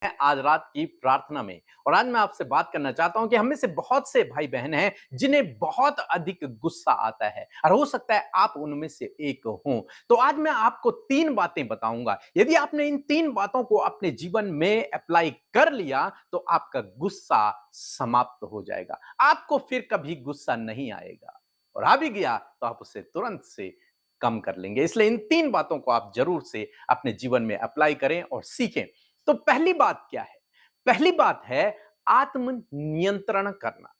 आज रात की प्रार्थना में। और आज मैं आपसे बात करना चाहता हूं कि हम में से बहुत से भाई बहन हैं जिन्हें बहुत अधिक गुस्सा आता है और हो सकता है आप उनमें से एक हो। तो आज मैं आपको 3 बातें बताऊंगा। यदि आपने इन 3 बातों को अपने जीवन में अप्लाई कर लिया तो आपका गुस्सा समाप्त हो जाएगा। आपको फिर कभी गुस्सा नहीं आएगा और आ भी गया तो आप उसे तुरंत से कम कर लेंगे। इसलिए इन 3 बातों को आप जरूर से अपने जीवन में अप्लाई करें और सीखें। तो पहली बात क्या है? पहली बात है आत्म नियंत्रण करना।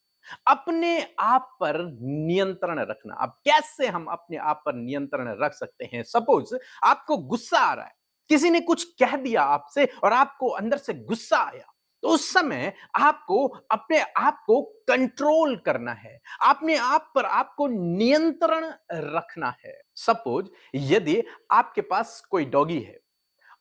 अपने आप पर नियंत्रण रखना। अब कैसे हम अपने आप पर नियंत्रण रख सकते हैं? सपोज आपको गुस्सा आ रहा है, किसी ने कुछ कह दिया आपसे और आपको अंदर से गुस्सा आया, तो उस समय आपको अपने आप को कंट्रोल करना है। अपने आप पर आपको नियंत्रण रखना है। सपोज यदि आपके पास कोई डॉगी है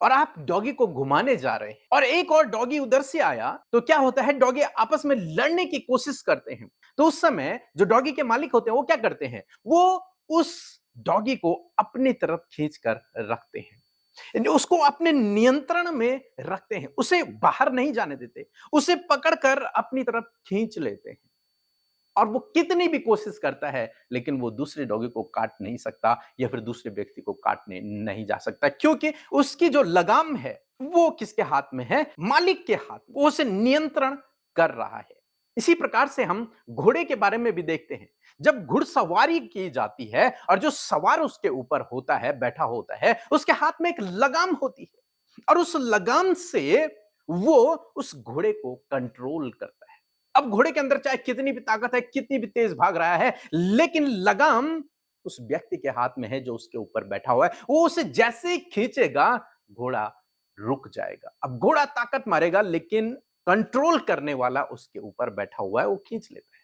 और आप डॉगी को घुमाने जा रहे हैं और एक और डॉगी उधर से आया, तो क्या होता है, डॉगी आपस में लड़ने की कोशिश करते हैं। तो उस समय जो डॉगी के मालिक होते हैं वो क्या करते हैं, वो उस डॉगी को अपनी तरफ खींच कर रखते हैं, यानी उसको अपने नियंत्रण में रखते हैं, उसे बाहर नहीं जाने देते, उसे पकड़कर अपनी तरफ खींच लेते हैं। और वो कितनी भी कोशिश करता है लेकिन वो दूसरे डॉगी को काट नहीं सकता या फिर दूसरे व्यक्ति को काटने नहीं जा सकता, क्योंकि उसकी जो लगाम है वो किसके हाथ में है? मालिक के हाथ में। वो उसे नियंत्रण कर रहा है। इसी प्रकार से हम घोड़े के बारे में भी देखते हैं। जब घुड़सवारी की जाती है और जो सवार उसके ऊपर होता है, बैठा होता है, उसके हाथ में एक लगाम होती है और उस लगाम से वो उस घोड़े को कंट्रोल करता है। अब घोड़े के अंदर चाहे कितनी भी ताकत है, कितनी भी तेज भाग रहा है, लेकिन लगाम उस व्यक्ति के हाथ में है जो उसके ऊपर बैठा हुआ है। वो उसे जैसे ही खींचेगा, घोड़ा रुक जाएगा। अब घोड़ा ताकत मारेगा लेकिन कंट्रोल करने वाला उसके ऊपर बैठा हुआ है, वो खींच लेता है।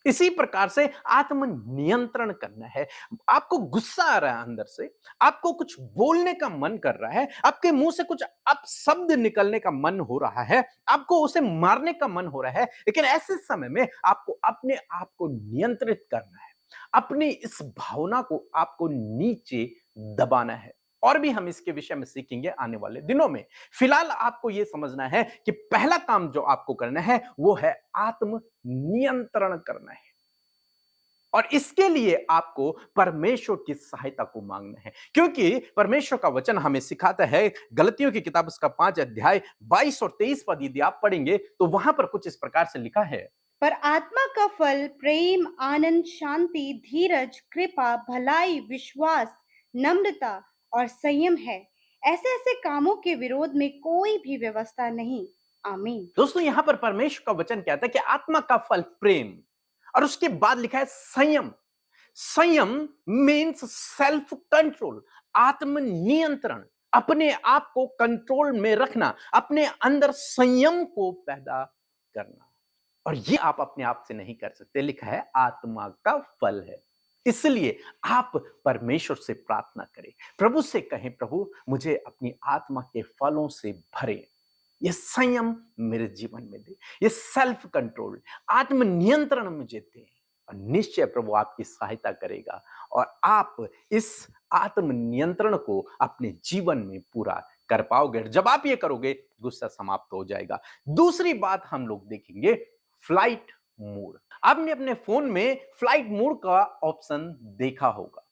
इसी प्रकार से आत्म नियंत्रण करना है। आपको गुस्सा आ रहा है अंदर से, आपको कुछ बोलने का मन कर रहा है, आपके मुंह से कुछ अपशब्द निकलने का मन हो रहा है, आपको उसे मारने का मन हो रहा है, लेकिन ऐसे समय में आपको अपने आप को नियंत्रित करना है। अपनी इस भावना को आपको नीचे दबाना है। और भी हम इसके विषय में सीखेंगे आने वाले दिनों में। फिलहाल आपको यह समझना है कि पहला काम जो आपको करना है वो है आत्म नियंत्रण करना है। और इसके लिए आपको परमेश्वर की सहायता को मांगना है, क्योंकि परमेश्वर का वचन हमें सिखाता है। गलतियों की किताब उसका 5 अध्याय 22 और 23 पद यदि आप पढ़ेंगे तो वहां पर कुछ इस प्रकार से लिखा है। पर आत्मा का फल प्रेम, आनंद, शांति, धीरज, कृपा, भलाई, विश्वास, नम्रता और संयम है। ऐसे ऐसे कामों के विरोध में कोई भी व्यवस्था नहीं। आमीन। दोस्तों, यहां पर परमेश्वर का वचन कहता है कि आत्मा का फल प्रेम, और उसके बाद लिखा है संयम। संयम मीन्स सेल्फ कंट्रोल, आत्म नियंत्रण, अपने आप को कंट्रोल में रखना, अपने अंदर संयम को पैदा करना। और ये आप अपने आप से नहीं कर सकते, लिखा है आत्मा का फल है। इसलिए आप परमेश्वर से प्रार्थना करें, प्रभु से कहें, प्रभु मुझे अपनी आत्मा के फलों से भरे, ये संयम मेरे जीवन में दे, ये सेल्फ कंट्रोल, आत्म नियंत्रण मुझे दे। और निश्चय प्रभु आपकी सहायता करेगा और आप इस आत्म नियंत्रण को अपने जीवन में पूरा कर पाओगे। जब आप ये करोगे, गुस्सा समाप्त हो जाएगा। दूसरी बात हम लोग देखेंगे, फ्लाइट मोड। आपने अपने फोन में फ्लाइट मोड का ऑप्शन देखा होगा।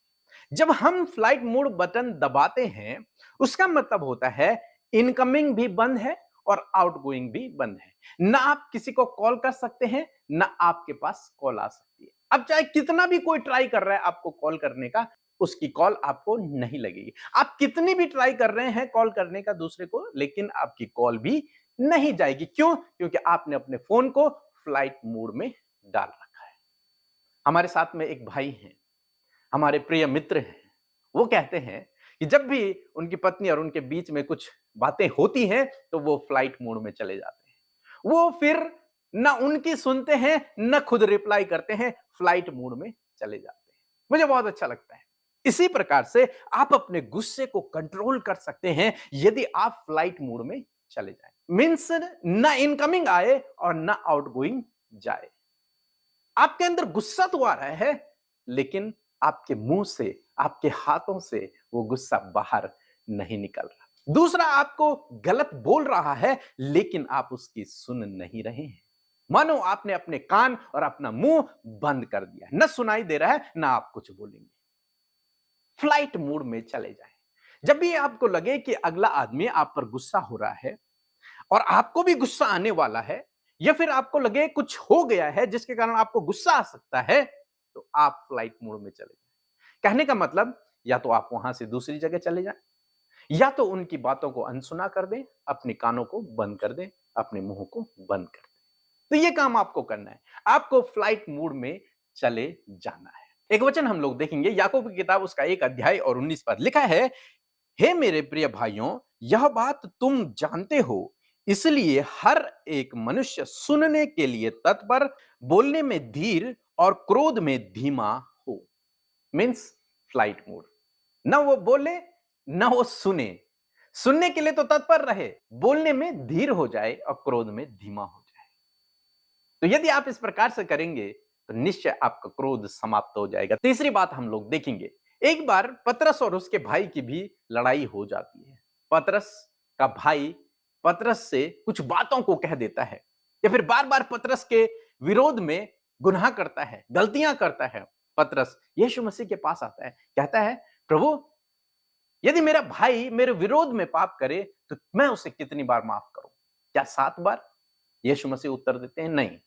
जब हम फ्लाइट मोड बटन दबाते हैं, उसका मतलब होता है इनकमिंग भी बंद है और आउटगोइंग भी बंद है। ना आप किसी को कॉल कर सकते हैं, ना आपके पास कॉल आ सकती है। अब चाहे कितना भी कोई ट्राई कर रहा है आपको कॉल करने का, उसकी कॉल आपको नहीं लगेगी। आप कितनी भी ट्राई कर रहे हैं कॉल करने का दूसरे को, लेकिन आपकी कॉल भी नहीं जाएगी। क्यों? क्योंकि आपने अपने फोन को फ्लाइट मोड में डाल रखा है। हमारे साथ में एक भाई हैं, हमारे प्रिय मित्र हैं। वो कहते हैं कि जब भी उनकी पत्नी और उनके बीच में कुछ बातें होती हैं तो वो फ्लाइट मोड में चले जाते हैं। वो फिर ना उनकी सुनते हैं, ना खुद रिप्लाई करते हैं, फ्लाइट मोड में चले जाते हैं। मुझे बहुत अच्छा लगता है। इसी प्रकार से आप अपने गुस्से को कंट्रोल कर सकते हैं यदि आप फ्लाइट मोड में चले जाएं। मींस ना इनकमिंग आए और ना आउटगोइंग जाए। आपके अंदर गुस्सा तो आ रहा है, लेकिन आपके मुंह से, आपके हाथों से वो गुस्सा बाहर नहीं निकल रहा। दूसरा आपको गलत बोल रहा है लेकिन आप उसकी सुन नहीं रहे हैं। मानो आपने अपने कान और अपना मुंह बंद कर दिया है, न सुनाई दे रहा है, ना आप कुछ बोलेंगे। फ्लाइट मोड में चले जाएं। जब भी आपको लगे कि अगला आदमी आप पर गुस्सा हो रहा है और आपको भी गुस्सा आने वाला है, या फिर आपको लगे कुछ हो गया है जिसके कारण आपको गुस्सा आ सकता है, तो आप फ्लाइट मोड में चले जाएं। कहने का मतलब, या तो आप वहां से दूसरी जगह चले जाएं, या तो उनकी बातों को अनसुना कर दें, अपने कानों को बंद कर दें, अपने मुंह को बंद कर दें। तो ये काम आपको करना है। आपको फ्लाइट मोड में चले जाना है। एक वचन हम लोग देखेंगे, याकूब की किताब उसका 1 अध्याय और 19 पद लिखा है, हे मेरे प्रिय भाइयों, यह बात तुम जानते हो, इसलिए हर एक मनुष्य सुनने के लिए तत्पर, बोलने में धीर और क्रोध में धीमा हो। Means flight mode. ना वो बोले, ना वो सुने। सुनने के लिए तो तत्पर रहे, बोलने में धीर हो जाए और क्रोध में धीमा हो जाए। तो यदि आप इस प्रकार से करेंगे तो निश्चय आपका क्रोध समाप्त हो जाएगा। तीसरी बात हम लोग देखेंगे, एक बार पतरस और उसके भाई की भी लड़ाई हो जाती है। पतरस का भाई पतरस से कुछ बातों को कह देता है, या फिर बार बार पतरस के विरोध में गुनाह करता है, गलतियां करता है। पतरस यीशु मसीह के पास आता है, कहता है, प्रभु, यदि मेरा भाई मेरे विरोध में पाप करे तो मैं उसे कितनी बार माफ करूं? क्या 7 बार? यीशु मसीह उत्तर देते हैं, नहीं,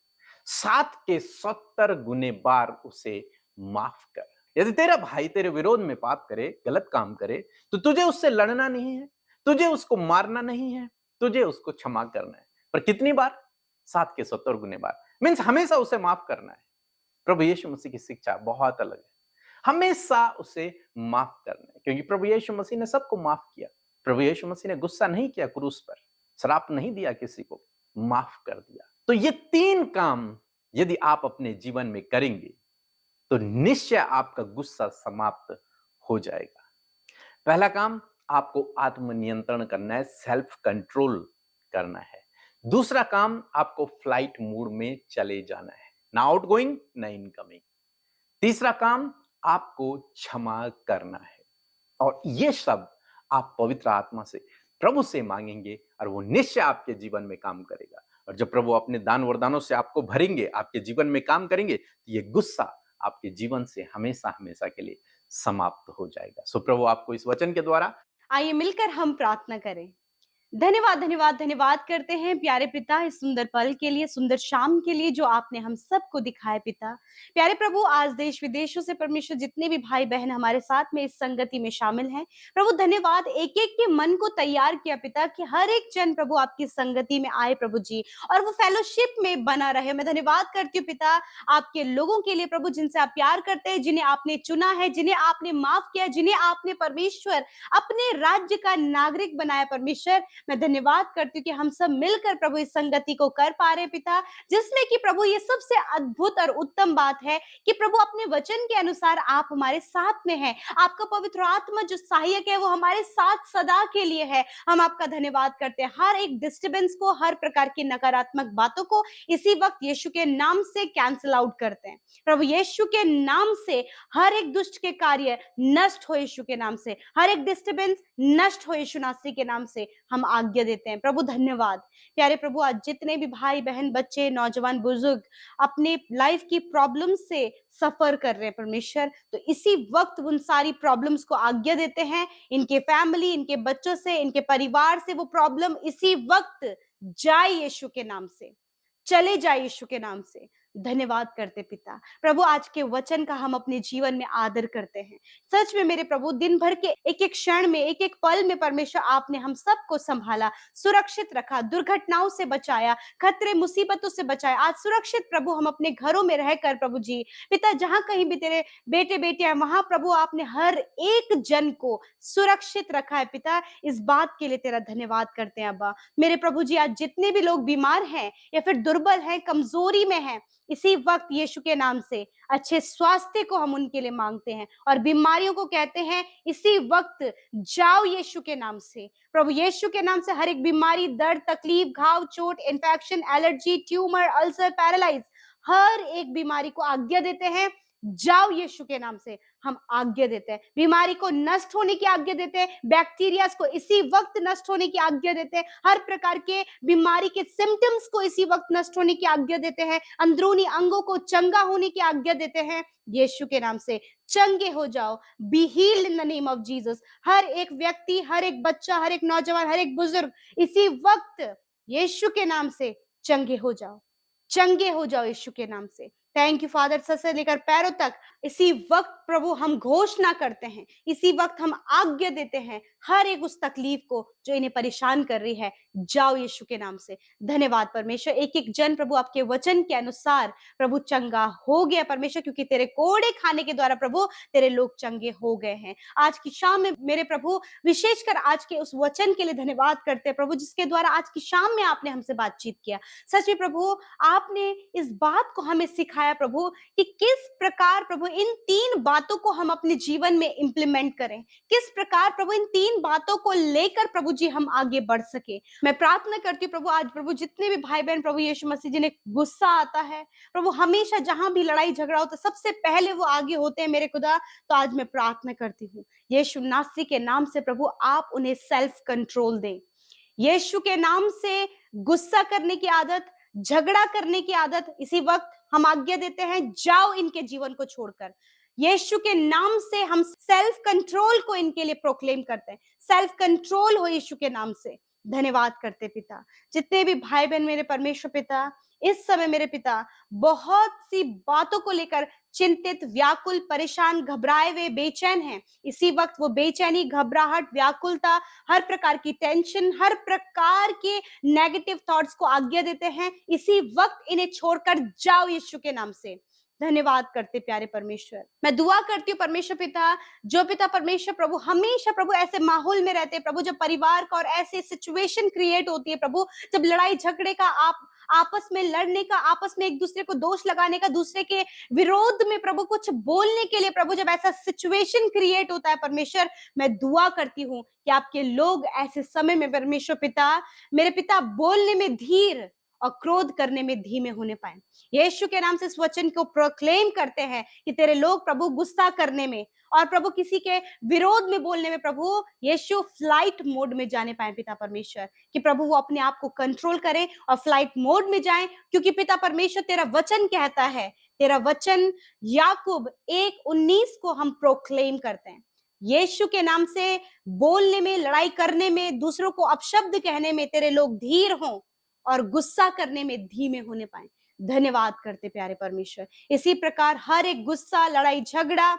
7 के 70 गुने बार उसे माफ कर। यदि तेरा भाई तेरे विरोध में पाप करे, गलत काम करे, तो तुझे उससे लड़ना नहीं है, तुझे उसको मारना नहीं है, तुझे उसको क्षमा करना है। पर कितनी बार? 7 के 70 गुने बार। मीन्स हमेशा उसे माफ करना है। प्रभु यीशु मसीह की शिक्षा बहुत अलग है। हमेशा उसे माफ करना है, क्योंकि प्रभु यीशु मसीह ने सबको माफ किया। प्रभु यीशु मसीह ने गुस्सा नहीं किया क्रूस पर, श्राप नहीं दिया किसी को, माफ कर दिया। तो ये 3 काम यदि आप अपने जीवन में करेंगे तो निश्चय आपका गुस्सा समाप्त हो जाएगा। पहला काम, आपको आत्मनियंत्रण करना है, सेल्फ कंट्रोल करना है। दूसरा काम, आपको फ्लाइट मोड में चले जाना है, ना आउटगोइंग ना इनकमिंग। तीसरा काम, आपको क्षमा करना है। और ये सब आप पवित्र आत्मा से, प्रभु से मांगेंगे और वो निश्चय आपके जीवन में काम करेगा। और जब प्रभु अपने दान वरदानों से आपको भरेंगे, आपके जीवन में काम करेंगे, तो ये गुस्सा आपके जीवन से हमेशा हमेशा के लिए समाप्त हो जाएगा। सो प्रभु आपको इस वचन के द्वारा, आइए मिलकर हम प्रार्थना करें। धन्यवाद, धन्यवाद, धन्यवाद करते हैं प्यारे पिता इस सुंदर पल के लिए, सुंदर शाम के लिए जो आपने हम सबको दिखाया पिता। प्यारे प्रभु, आज देश विदेशों से परमेश्वर जितने भी भाई बहन हमारे साथ में इस संगति में शामिल हैं, प्रभु धन्यवाद, एक एक के मन को तैयार किया पिता कि हर एक जन प्रभु आपकी संगति में आए प्रभु जी, और वो फेलोशिप में बना रहे। मैं धन्यवाद करती हूँ पिता आपके लोगों के लिए प्रभु, जिनसे आप प्यार करते हैं, जिन्हें आपने चुना है, जिन्हें आपने माफ किया, जिन्हें आपने परमेश्वर अपने राज्य का नागरिक बनाया। परमेश्वर, मैं धन्यवाद करती हूँ कि हम सब मिलकर प्रभु इस संगति को कर पा रहे पिता, जिसमें कि प्रभु ये सबसे अद्भुत और उत्तम बात है कि प्रभु अपने वचन के अनुसार आप हमारे साथ में हैं। आपका पवित्र आत्मा जो सहायक है वो हमारे साथ सदा के लिए है। हम आपका धन्यवाद करते हैं। हर एक डिस्टर्बेंस को, हर प्रकार की नकारात्मक बातों को इसी वक्त यीशु के नाम से कैंसिल आउट करते हैं। प्रभु यीशु के नाम से हर एक दुष्ट के कार्य नष्ट हो, यीशु के नाम से हर एक डिस्टर्बेंस नष्ट हो, यीशु नासरी के नाम से हम आज्ञा देते हैं। प्रभु धन्यवाद। प्यारे प्रभु, आज जितने भी भाई बहन, बच्चे, नौजवान, बुजुर्ग अपने लाइफ की प्रॉब्लम से सफर कर रहे हैं परमेश्वर, तो इसी वक्त उन सारी प्रॉब्लम्स को आज्ञा देते हैं। इनके फैमिली, इनके बच्चों से, इनके परिवार से वो प्रॉब्लम इसी वक्त जाए, यीशु के नाम से चले जाए, यीशु के नाम से। धन्यवाद करते पिता। प्रभु, आज के वचन का हम अपने जीवन में आदर करते हैं। सच में मेरे प्रभु, दिन भर के एक एक क्षण में, एक एक पल में परमेश्वर आपने हम सबको संभाला, सुरक्षित रखा, दुर्घटनाओं से बचाया, खतरे मुसीबतों से बचाया। आज सुरक्षित प्रभु हम अपने घरों में रहकर प्रभु जी पिता, जहां कहीं भी तेरे बेटे बेटियां, वहां प्रभु आपने हर एक जन को सुरक्षित रखा है पिता। इस बात के लिए तेरा धन्यवाद करते हैं अब्बा। मेरे प्रभु जी, आज जितने भी लोग बीमार हैं या फिर दुर्बल हैं, कमजोरी में हैं, इसी वक्त यीशु के नाम से अच्छे स्वास्थ्य को हम उनके लिए मांगते हैं और बीमारियों को कहते हैं इसी वक्त जाओ, यीशु के नाम से। प्रभु यीशु के नाम से हर एक बीमारी, दर्द, तकलीफ, घाव, चोट, infection, allergy, tumour, ulcer, paralyse, हर एक बीमारी को आज्ञा देते हैं, जाओ यीशु के नाम से हम आज्ञा देते हैं। बीमारी को नष्ट होने की आज्ञा देते हैं, बैक्टीरिया को इसी वक्त नष्ट होने की आज्ञा देते हैं, हर प्रकार के बीमारी के सिम्टम्स को इसी वक्त नष्ट होने की आज्ञा देते हैं, अंदरूनी अंगों को चंगा होने की आज्ञा देते हैं। यीशु के नाम से चंगे हो जाओ, be healed in the name of Jesus. हर एक व्यक्ति, हर एक बच्चा, हर एक नौजवान, हर एक बुजुर्ग इसी वक्त यीशु के नाम से चंगे हो जाओ, चंगे हो जाओ यीशु के नाम से। थैंक यू फादर, सर से लेकर पैरों तक इसी वक्त प्रभु हम घोषणा करते हैं, इसी वक्त हम आज्ञा देते हैं हर एक उस तकलीफ को जो इन्हें परेशान कर रही है, जाओ यीशु के नाम से। धन्यवाद परमेश्वर, एक एक जन प्रभु आपके वचन के अनुसार प्रभु चंगा हो गया परमेश्वर, क्योंकि तेरे कोड़े खाने के द्वारा प्रभु तेरे लोग चंगे हो गए हैं। आज की शाम में मेरे प्रभु विशेषकर आज के उस वचन के लिए धन्यवाद करते हैं प्रभु, जिसके द्वारा आज की शाम में आपने हमसे बातचीत किया। सच में प्रभु आपने इस बात को हमें सिखाया प्रभु कि किस प्रकार प्रभु इन 3 बातों को हम अपने जीवन में इंप्लीमेंट करें, किस प्रकार प्रभु इन 3 बातों को लेकर प्रभु जी हम आगे बढ़ सके। मैं प्रार्थना करती हूँ प्रभु आज प्रभु जितने भी भाई बहन प्रभु यीशु मसीह जिन्हें गुस्सा आता है प्रभु, हमेशा जहां भी लड़ाई झगड़ा होता है सबसे पहले वो आगे होते हैं मेरे खुदा, तो आज मैं प्रार्थना करती हूँ यीशु नासरी के नाम से प्रभु आप उन्हें सेल्फ कंट्रोल दें। यीशु के नाम से गुस्सा करने की आदत, झगड़ा करने की आदत इसी वक्त हम आज्ञा देते हैं, जाओ इनके जीवन को छोड़कर। यीशु के नाम से हम सेल्फ कंट्रोल को इनके लिए प्रोक्लेम करते हैं, सेल्फ कंट्रोल हो यीशु के नाम से। धन्यवाद करते पिता, जितने भी भाई बहन मेरे परमेश्वर पिता इस समय मेरे पिता बहुत सी बातों को लेकर चिंतित, व्याकुल, परेशान, घबराए हुए, बेचैन हैं, इसी वक्त वो बेचैनी, घबराहट, व्याकुलता, हर प्रकार की टेंशन, हर प्रकार के नेगेटिव थॉट्स को आज्ञा देते हैं, इसी वक्त इन्हें छोड़कर जाओ यीशु के नाम से। धन्यवाद करते प्यारे परमेश्वर, मैं दुआ करती हूँ परमेश्वर पिता, जो पिता परमेश्वर प्रभु हमेशा प्रभु ऐसे माहौल में रहते हैं प्रभु, जब परिवार का और ऐसे सिचुएशन क्रिएट होती है प्रभु, जब लड़ाई झगड़े का, आप आपस में लड़ने का, आपस में एक दूसरे को दोष लगाने का, दूसरे के विरोध में प्रभु कुछ बोलने के लिए प्रभु जब ऐसा सिचुएशन क्रिएट होता है परमेश्वर, मैं दुआ करती हूँ कि आपके लोग ऐसे समय में परमेश्वर पिता मेरे पिता बोलने में धीर और क्रोध करने में धीमे होने पाए। यीशु के नाम से इस वचन को प्रोक्लेम करते हैं कि तेरे लोग प्रभु गुस्सा करने में और प्रभु किसी के विरोध में बोलने में प्रभु यीशु फ्लाइट मोड में जाने पाए पिता परमेश्वर, कि प्रभु वो अपने आप को कंट्रोल करें और फ्लाइट मोड में जाएं, क्योंकि पिता परमेश्वर तेरा वचन कहता है, तेरा वचन याकूब 1:19 को हम प्रोक्लेम करते हैं, यीशु के नाम से बोलने में, लड़ाई करने में, दूसरों को अपशब्द कहने में तेरे लोग धीर हों और गुस्सा करने में धीमे होने पाए। धन्यवाद करते प्यारे परमेश्वर, इसी प्रकार हर एक गुस्सा, लड़ाई झगड़ा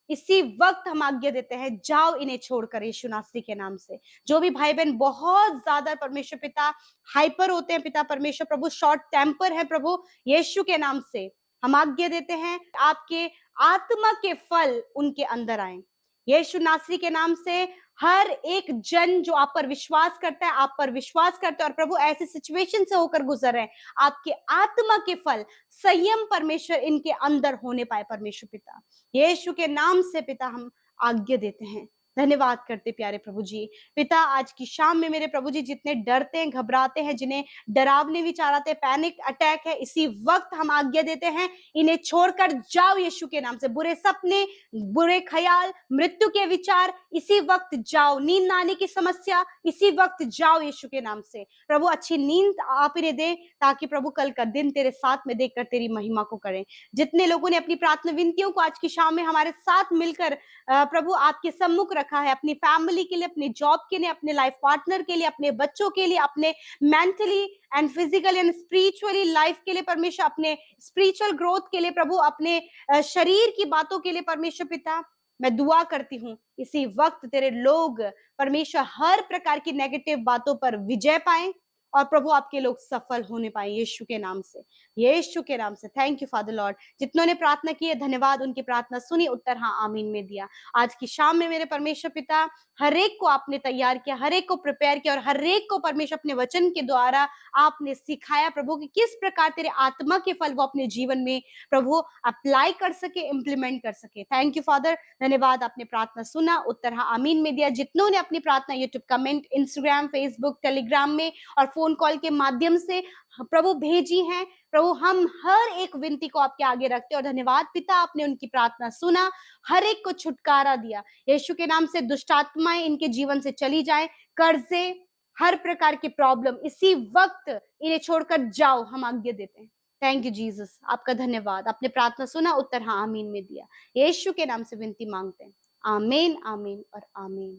इसी वक्त हम आज्ञा देते हैं, जाओ इन्हें छोड़कर यीशु नासरी के नाम से। जो भी भाई बहन बहुत ज्यादा परमेश्वर पिता हाइपर होते हैं पिता परमेश्वर प्रभु, शॉर्ट टेम्पर है प्रभु, यीशु के नाम से हम आज्ञा देते हैं आपके आत्मा के फल उनके अंदर आए। यीशु नासरी के नाम से हर एक जन जो आप पर विश्वास करता है, आप पर विश्वास करता है और प्रभु ऐसे सिचुएशन से होकर गुजर रहे हैं, आपके आत्मा के फल, संयम परमेश्वर इनके अंदर होने पाए परमेश्वर पिता, यीशु के नाम से पिता हम आज्ञा देते हैं। धन्यवाद करते प्यारे प्रभु जी पिता, आज की शाम में मेरे प्रभु जी जितने डरते हैं, घबराते हैं, जिन्हें डरावने विचार आते हैं, पैनिक अटैक है, इसी वक्त हम आज्ञा देते हैं इन्हें छोड़कर जाओ यीशु के नाम से। बुरे सपने, बुरे ख्याल, मृत्यु के विचार इसी वक्त जाओ, नींद आने की समस्या इसी वक्त जाओ यीशु के नाम से। प्रभु अच्छी नींद आप इन्हें दे, ताकि प्रभु कल का दिन तेरे साथ में देखकर तेरी महिमा को करें। जितने लोगों ने अपनी प्रार्थना विनतियों को आज की शाम में हमारे साथ मिलकर प्रभु आपके सम्मुख रखा है, अपनी फैमिली के लिए, अपने जॉब के लिए, अपने लाइफ पार्टनर के लिए, अपने बच्चों के लिए, अपने mentally and physically and spiritually life के लिए परमेश्वर, अपने स्पिरिचुअल ग्रोथ के लिए प्रभु, अपने शरीर की बातों के लिए परमेश्वर पिता, मैं दुआ करती हूँ इसी वक्त तेरे लोग परमेश्वर हर प्रकार की नेगेटिव बातों पर विजय पाए और प्रभु आपके लोग सफल होने पाए यीशु के नाम से, यीशु के नाम से। थैंक यू फादर लॉर्ड, जितनों ने प्रार्थना की है धन्यवाद, उनकी प्रार्थना सुनी, उत्तर हाँ आमीन में दिया। आज की शाम में मेरे परमेश्वर पिता हर एक को आपने तैयार किया, हर एक को प्रिपेयर किया और हर एक को परमेश्वर अपने वचन के द्वारा आपने सिखाया प्रभु कि किस प्रकार तेरे आत्मा के फल वो अपने जीवन में प्रभु अप्लाई कर सके, इंप्लीमेंट कर सके। थैंक यू फादर, धन्यवाद, आपने प्रार्थना सुना, उत्तर हाँ आमीन में दिया। जितनों ने अपनी प्रार्थना YouTube comment, Instagram, Facebook, Telegram में और फोन कॉल के माध्यम से प्रभु भेजी हैं। प्रभु हम हर एक विनती को आपके आगे रखते हैं और धन्यवाद पिता, आपने उनकी प्रार्थना सुना, हर एक को छुटकारा दिया। यीशु के नाम से दुष्ट आत्माएं इनके जीवन से चली जाए, कर्जे, हर प्रकार की प्रॉब्लम इसी वक्त इन्हें छोड़कर जाओ, हम आज्ञा देते हैं। थैंक यू जीसस, आपका धन्यवाद, आपने प्रार्थना सुना, उत्तर हाँ आमीन में दिया। यीशु के नाम से विनती मांगते हैं, आमीन आमीन और आमीन।